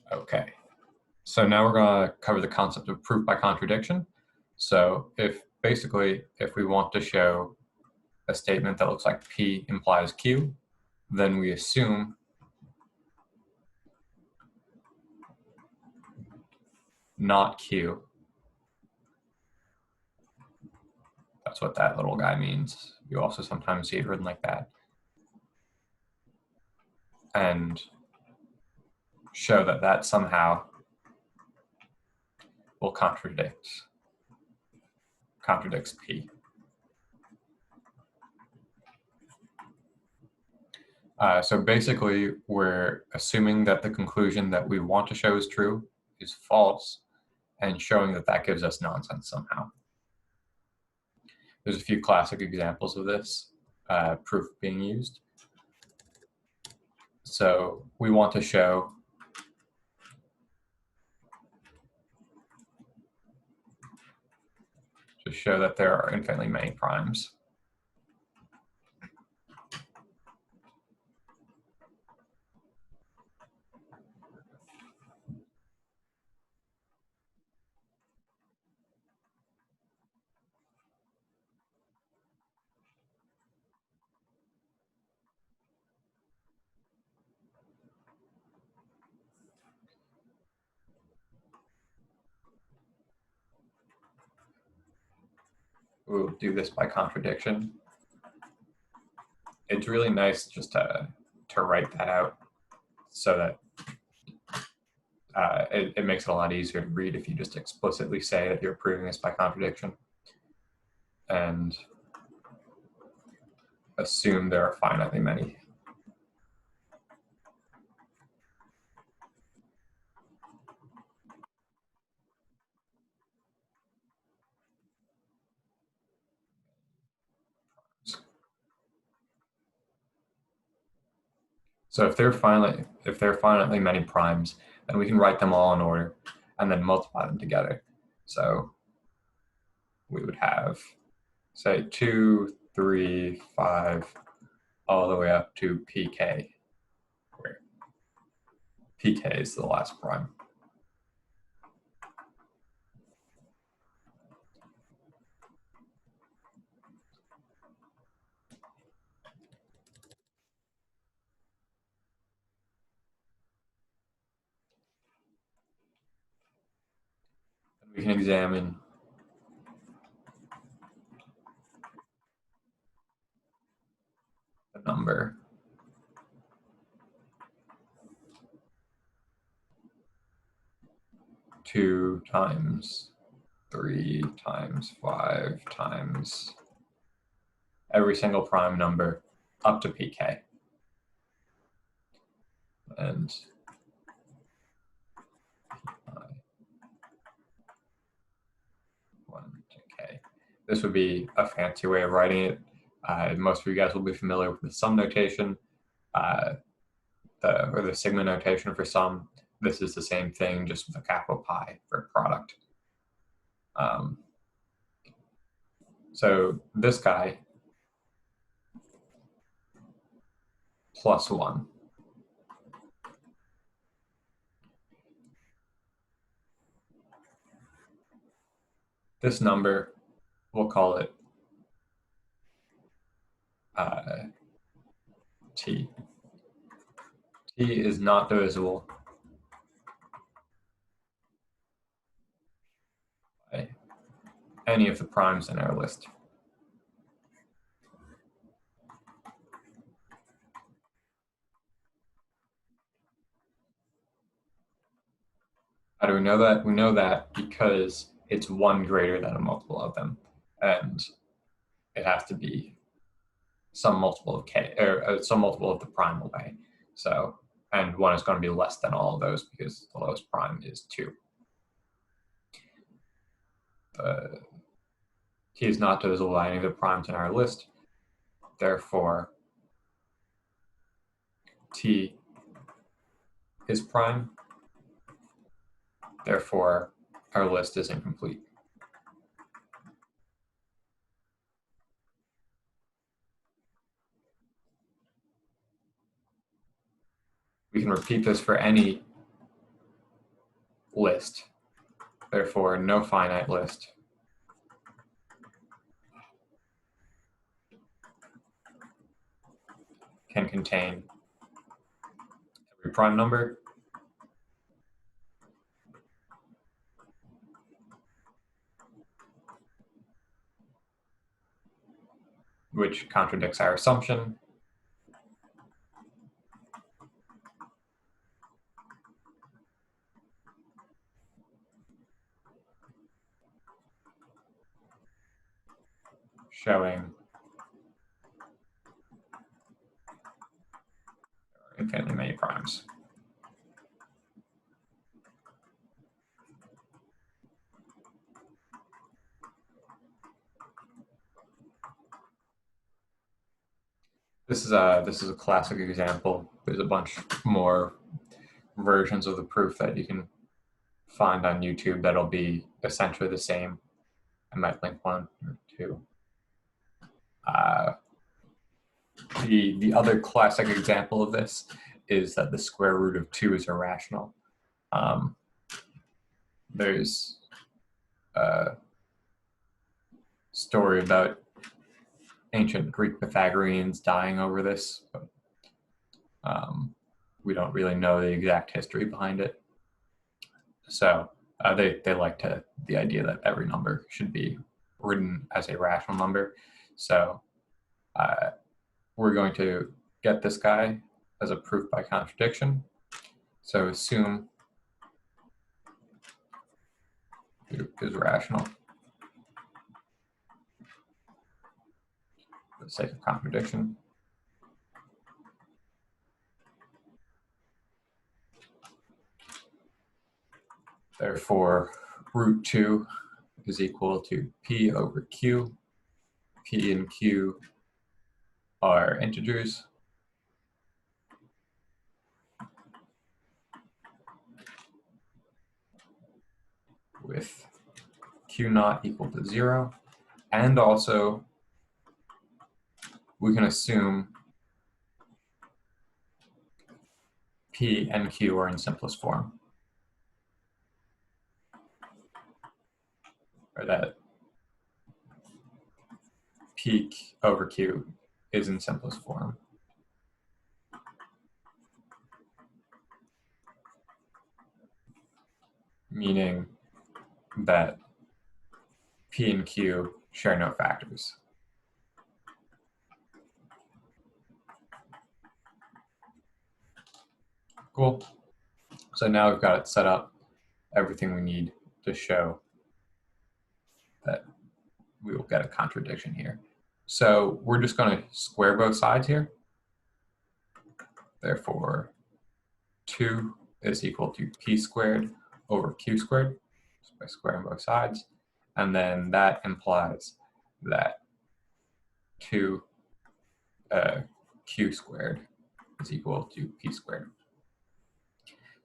Okay, so now we're going to cover the concept of proof by contradiction. So if we want to show a statement that looks like P implies Q, then we assume not Q. That's what that little guy means. You also sometimes see it written like that. And show that that somehow will contradicts P. So basically, we're assuming that the conclusion that we want to show is true is false, and showing that that gives us nonsense somehow. There's a few classic examples of this proof being used. So we want to show that there are infinitely many primes. We'll do this by contradiction. It's really nice just to write that out so that it makes it a lot easier to read if you just explicitly say that you're proving this by contradiction and assume there are finitely many. So if there are finitely many primes, then we can write them all in order and then multiply them together. So we would have, say, 2, 3, 5, all the way up to pk, where pk is the last prime. We can examine the number two times 3 times 5 times every single prime number up to pk. And 1 to k. This would be a fancy way of writing it. Most of you guys will be familiar with the sum notation, or the sigma notation for sum. This is the same thing, just with a capital Pi for product. So this guy plus 1. This number, we'll call it t. T is not divisible by any of the primes in our list. How do we know that? We know that because it's 1 greater than a multiple of them, and it has to be some multiple of k, or some multiple of the primal way. So, and 1 is going to be less than all of those because the lowest prime is 2. T is not divisible by any of the primes in our list. Therefore, T is prime. Therefore, our list is incomplete. We can repeat this for any list. Therefore, no finite list can contain every prime number which contradicts our assumption showing infinitely many primes. This is a classic example. There's a bunch more versions of the proof that you can find on YouTube that'll be essentially the same. I might link one or two. The other classic example of this is that the square root of 2 is irrational. There's a story about ancient Greek Pythagoreans dying over this, but we don't really know the exact history behind it. So they like the idea that every number should be written as a rational number. So we're going to get this guy as a proof by contradiction. So assume it is rational for the sake of contradiction. Therefore, root 2 is equal to p over q. P and q are integers. With q naught equal to 0. And also, we can assume p and q are in simplest form. Or that p over q is in simplest form. Meaning that p and q share no factors. Cool. So now we've got it set up, everything we need to show that we will get a contradiction here. So we're just going to square both sides here. Therefore, 2 is equal to p squared over q squared, just by squaring both sides. And then that implies that 2 q squared is equal to p squared.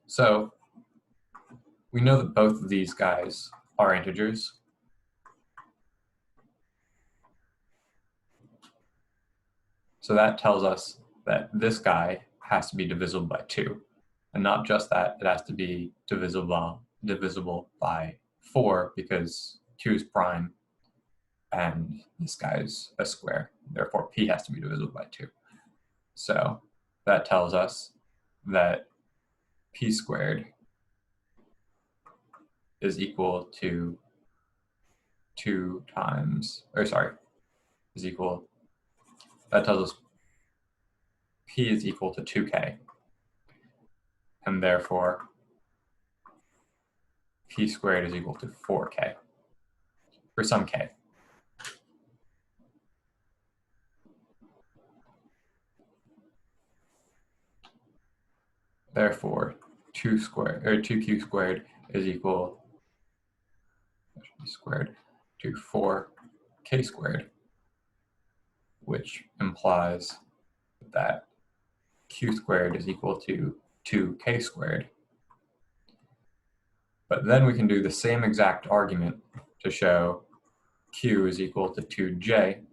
So we know that both of these guys are integers. So that tells us that this guy has to be divisible by 2. And not just that, it has to be divisible by 4 because 2 is prime and this guy is a square. Therefore, p has to be divisible by 2. So that tells us that p squared is equal to 2 times, is equal, that tells us p is equal to 2k. And therefore, p squared is equal to 4k for some k. Therefore, 2q squared is equal, that should be squared, to 4k squared, which implies that q squared is equal to 2k squared. But then we can do the same exact argument to show q is equal to 2j.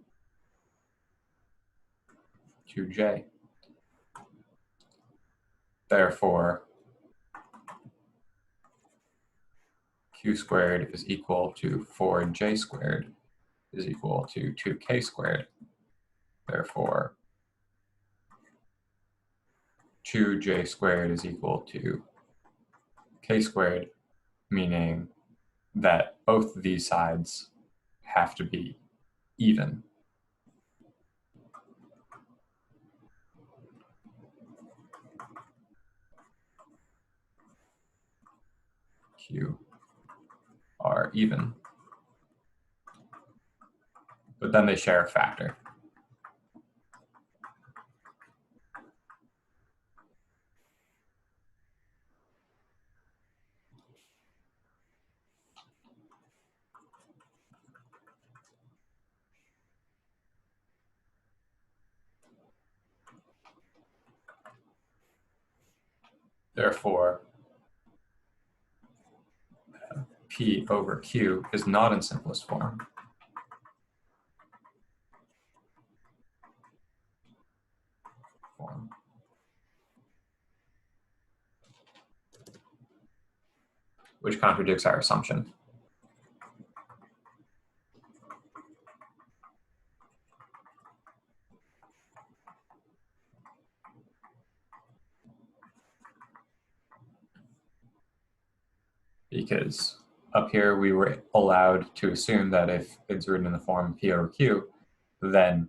Therefore, q squared is equal to 4j squared is equal to 2k squared. Therefore, 2j squared is equal to k squared, meaning that both of these sides have to be even. Q are even. But then they share a factor. Therefore, P over Q is not in simplest form. Which contradicts our assumption. Because up here we were allowed to assume that if it's written in the form P over Q, then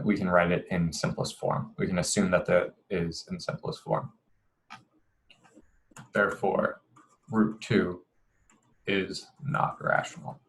we can write it in simplest form. We can assume that that is in simplest form. Therefore, root 2 is not rational.